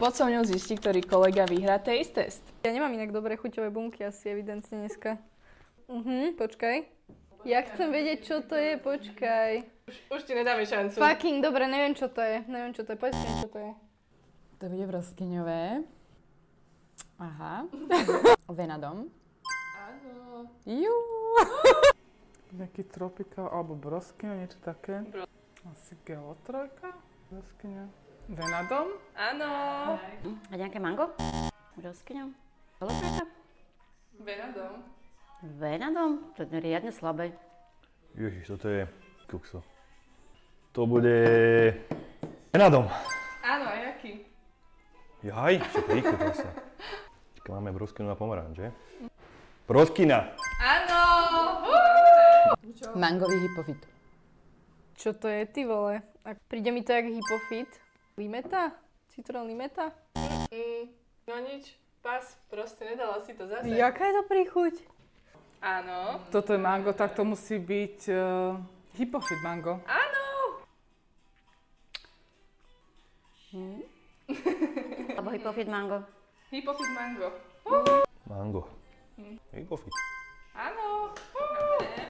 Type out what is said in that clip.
Poď so mňou zistiť, ktorý kolega vyhrá taste test. Ja nemám inak dobré chuťové bunky asi evidentne dneska. Počkaj. Ja chcem vedieť, čo to je, počkaj. Už ti nedáme šancu. Fucking, dobre, neviem, čo to je. Poď si, čo to je. To bude broskyňové. Aha. Venadom. Áno. Jú. Nejaký tropikál alebo broskyňa, niečo také. Asi geotrojka? Broskyňa. Venadom? Áno. A nejaké mango? Broskyňa? Geotrojka? Venadom. Venadom? To je riadne slabé. Ježiš, toto je kukso. To bude... Venadom. Áno, a jaký? Jaj, čo príchod zase. Máme broskynu a pomaranč, že? Broskyna. Áno. Mangový hypofit. Čo to je, ty vole? A príde mi to jak hypofit. Limeta? Citrón limeta? No nič, pas, proste nedala si to zase. Jaká je to príchuť? Áno. Toto je mango, tak to musí byť hypofit mango. Áno. Alebo hypofit mango. Hypofit mango. Mango. Hypofit. Áno.